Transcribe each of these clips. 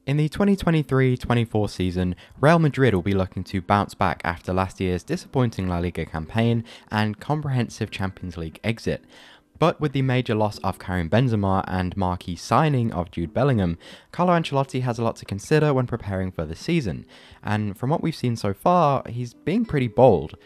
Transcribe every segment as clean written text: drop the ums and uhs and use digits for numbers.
In the 2023-24 season, Real Madrid will be looking to bounce back after last year's disappointing La Liga campaign and comprehensive Champions League exit. But with the major loss of Karim Benzema and marquee signing of Jude Bellingham, Carlo Ancelotti has a lot to consider when preparing for the season, and from what we've seen so far, he's being pretty bold.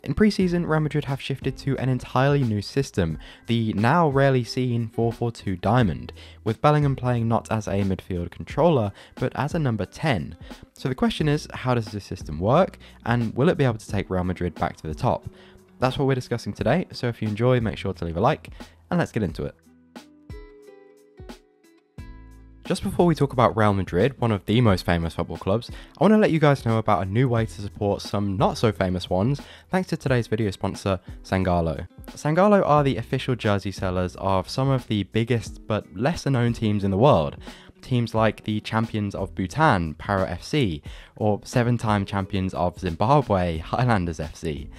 In pre-season, Real Madrid have shifted to an entirely new system, the now rarely seen 4-4-2 diamond, with Bellingham playing not as a midfield controller, but as a number 10. So the question is, how does this system work, and will it be able to take Real Madrid back to the top? That's what we're discussing today, so if you enjoy, make sure to leave a like, and let's get into it. Just before we talk about Real Madrid, one of the most famous football clubs, I want to let you guys know about a new way to support some not so famous ones, thanks to today's video sponsor, Sangalo. Sangalo are the official jersey sellers of some of the biggest but lesser known teams in the world. Teams like the champions of Bhutan, Paro FC, or 7-time champions of Zimbabwe, Highlanders FC.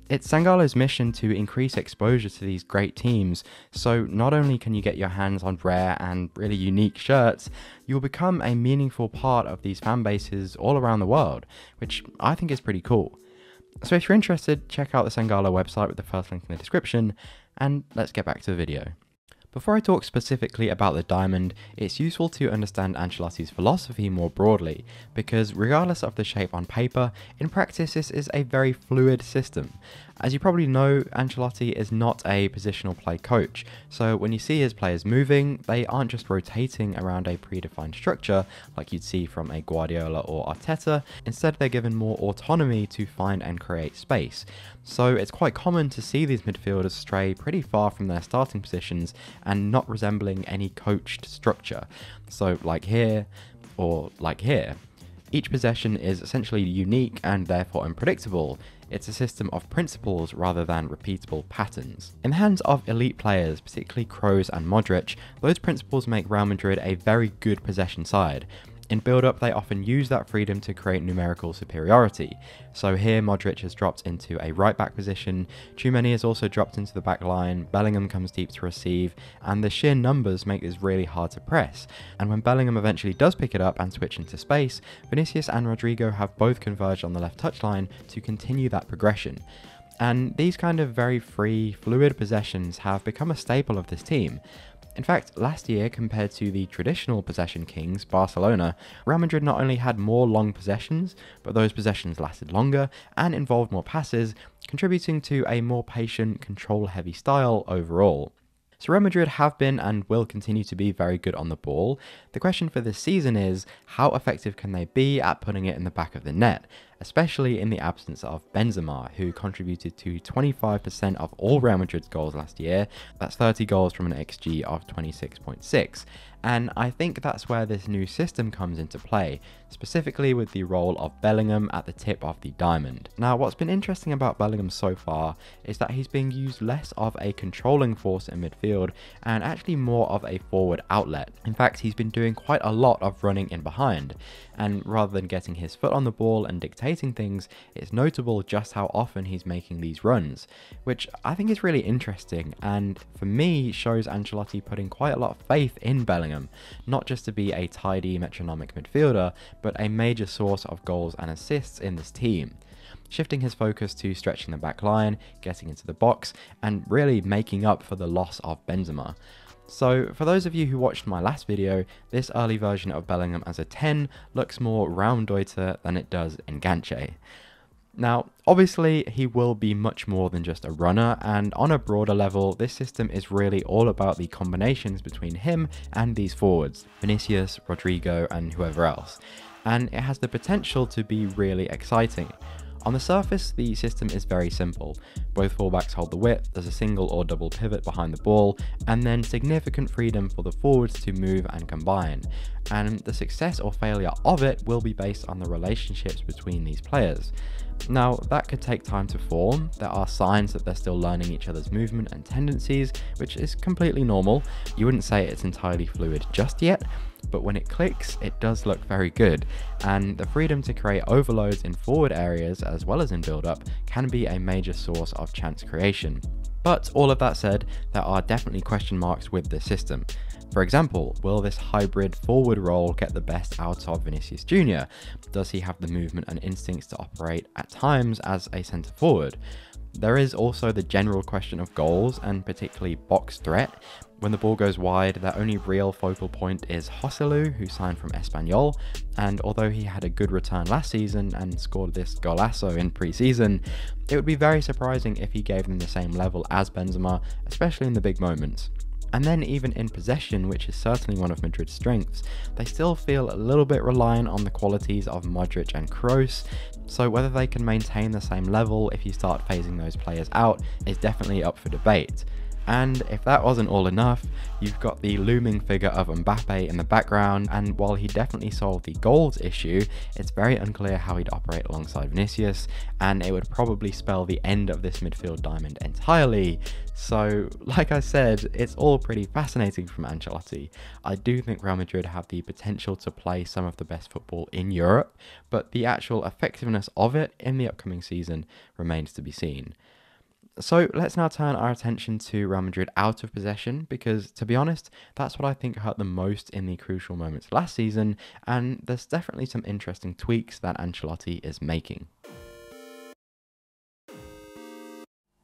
It's Sangalo's mission to increase exposure to these great teams, so not only can you get your hands on rare and really unique shirts, you'll become a meaningful part of these fan bases all around the world, which I think is pretty cool. So if you're interested, check out the Sangalo website with the first link in the description, and let's get back to the video. Before I talk specifically about the diamond, it's useful to understand Ancelotti's philosophy more broadly, because regardless of the shape on paper, in practice this is a very fluid system. As you probably know, Ancelotti is not a positional play coach, so when you see his players moving, they aren't just rotating around a predefined structure like you'd see from a Guardiola or Arteta. Instead, they're given more autonomy to find and create space. So it's quite common to see these midfielders stray pretty far from their starting positions and not resembling any coached structure. So like here, or like here. Each possession is essentially unique and therefore unpredictable. It's a system of principles rather than repeatable patterns. In the hands of elite players, particularly Kroos and Modric, those principles make Real Madrid a very good possession side. In build-up, they often use that freedom to create numerical superiority. So here, Modric has dropped into a right-back position, Tchouaméni has also dropped into the back line, Bellingham comes deep to receive, and the sheer numbers make this really hard to press. And when Bellingham eventually does pick it up and switch into space, Vinicius and Rodrigo have both converged on the left touchline to continue that progression. And these kind of very free, fluid possessions have become a staple of this team. In fact, last year, compared to the traditional possession kings, Barcelona, Real Madrid not only had more long possessions, but those possessions lasted longer and involved more passes, contributing to a more patient, control-heavy style overall. So Real Madrid have been and will continue to be very good on the ball. The question for this season is, how effective can they be at putting it in the back of the net, especially in the absence of Benzema, who contributed to 25% of all Real Madrid's goals last year. That's 30 goals from an XG of 26.6. And I think that's where this new system comes into play, specifically with the role of Bellingham at the tip of the diamond. Now, what's been interesting about Bellingham so far is that he's being used less of a controlling force in midfield and actually more of a forward outlet. In fact, he's been doing quite a lot of running in behind, and rather than getting his foot on the ball and dictating things, it's notable just how often he's making these runs, which I think is really interesting, and for me shows Ancelotti putting quite a lot of faith in Bellingham, not just to be a tidy metronomic midfielder, but a major source of goals and assists in this team. Shifting his focus to stretching the back line, getting into the box, and really making up for the loss of Benzema. So for those of you who watched my last video, this early version of Bellingham as a 10 looks more Raumdeuter than it does Enganche. Now, obviously, he will be much more than just a runner, and on a broader level, this system is really all about the combinations between him and these forwards, Vinicius, Rodrigo, and whoever else, and it has the potential to be really exciting. On the surface, the system is very simple. Both fullbacks hold the width, there's a single or double pivot behind the ball, and then significant freedom for the forwards to move and combine. And the success or failure of it will be based on the relationships between these players. Now, that could take time to form. There are signs that they're still learning each other's movement and tendencies, which is completely normal. You wouldn't say it's entirely fluid just yet, but when it clicks, it does look very good, and the freedom to create overloads in forward areas as well as in build-up can be a major source of chance creation. But all of that said, there are definitely question marks with this system. For example, will this hybrid forward role get the best out of Vinicius Jr.? Does he have the movement and instincts to operate at times as a centre forward? There is also the general question of goals, and particularly box threat. When the ball goes wide, their only real focal point is Joselu, who signed from Espanyol, and although he had a good return last season and scored this golazo in pre-season, it would be very surprising if he gave them the same level as Benzema, especially in the big moments. And then even in possession, which is certainly one of Madrid's strengths, they still feel a little bit reliant on the qualities of Modric and Kroos, so whether they can maintain the same level if you start phasing those players out is definitely up for debate. And if that wasn't all enough, you've got the looming figure of Mbappe in the background, and while he definitely solved the goals issue, it's very unclear how he'd operate alongside Vinicius, and it would probably spell the end of this midfield diamond entirely. So, like I said, it's all pretty fascinating from Ancelotti. I do think Real Madrid have the potential to play some of the best football in Europe, but the actual effectiveness of it in the upcoming season remains to be seen. So let's now turn our attention to Real Madrid out of possession, because to be honest, that's what I think hurt them most in the crucial moments last season, and there's definitely some interesting tweaks that Ancelotti is making.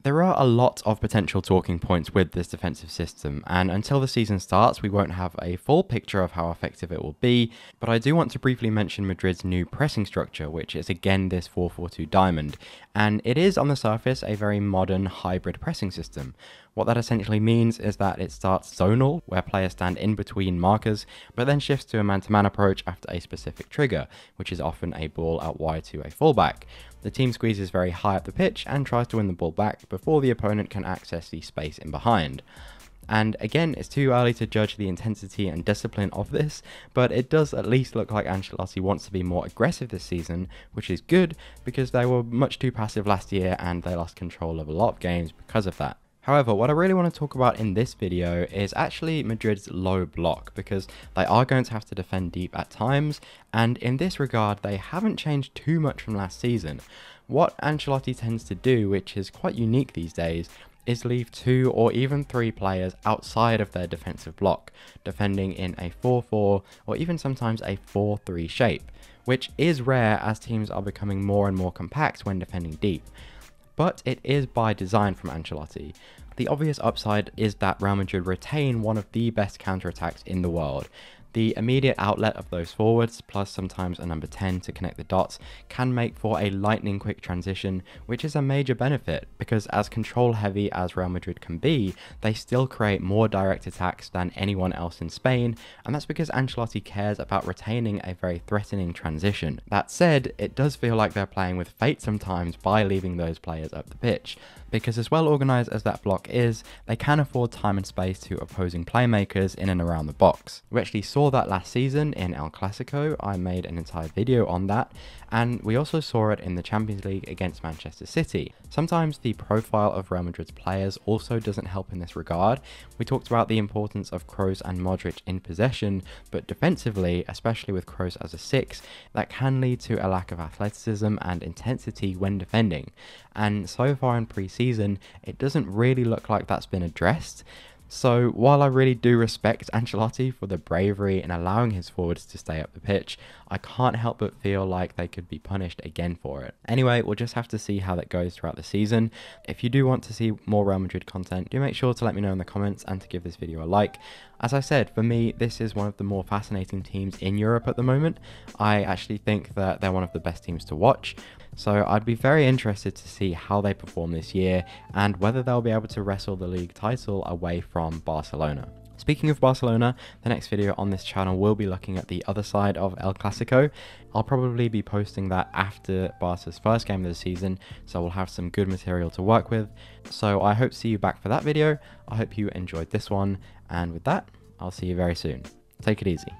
There are a lot of potential talking points with this defensive system, and until the season starts we won't have a full picture of how effective it will be, but I do want to briefly mention Madrid's new pressing structure, which is again this 4-4-2 diamond, and it is on the surface a very modern hybrid pressing system. What that essentially means is that it starts zonal, where players stand in between markers, but then shifts to a man-to-man approach after a specific trigger, which is often a ball out wide to a fullback. The team squeezes very high up the pitch and tries to win the ball back before the opponent can access the space in behind. And again, it's too early to judge the intensity and discipline of this, but it does at least look like Ancelotti wants to be more aggressive this season, which is good because they were much too passive last year and they lost control of a lot of games because of that. However, what I really want to talk about in this video is actually Madrid's low block, because they are going to have to defend deep at times, and in this regard they haven't changed too much from last season. What Ancelotti tends to do, which is quite unique these days, is leave 2 or even 3 players outside of their defensive block, defending in a 4-4 or even sometimes a 4-3 shape, which is rare as teams are becoming more and more compact when defending deep. But it is by design from Ancelotti. The obvious upside is that Real Madrid retain one of the best counterattacks in the world. The immediate outlet of those forwards, plus sometimes a number 10 to connect the dots, can make for a lightning quick transition, which is a major benefit, because as control heavy as Real Madrid can be, they still create more direct attacks than anyone else in Spain, and that's because Ancelotti cares about retaining a very threatening transition. That said, it does feel like they're playing with fate sometimes by leaving those players up the pitch, because as well organised as that block is, they can afford time and space to opposing playmakers in and around the box. We actually saw that last season in El Clasico. I made an entire video on that, and we also saw it in the Champions League against Manchester City. Sometimes the profile of Real Madrid's players also doesn't help in this regard. We talked about the importance of Kroos and Modric in possession, but defensively, especially with Kroos as a 6, that can lead to a lack of athleticism and intensity when defending, and so far in pre-season it doesn't really look like that's been addressed. So while I really do respect Ancelotti for the bravery in allowing his forwards to stay up the pitch, I can't help but feel like they could be punished again for it. Anyway, we'll just have to see how that goes throughout the season. If you do want to see more Real Madrid content, do make sure to let me know in the comments and to give this video a like. As I said, for me, this is one of the more fascinating teams in Europe at the moment. I actually think that they're one of the best teams to watch. So I'd be very interested to see how they perform this year and whether they'll be able to wrestle the league title away from Barcelona. Speaking of Barcelona, the next video on this channel will be looking at the other side of El Clasico. I'll probably be posting that after Barca's first game of the season, so we'll have some good material to work with. So I hope to see you back for that video. I hope you enjoyed this one, and with that, I'll see you very soon. Take it easy.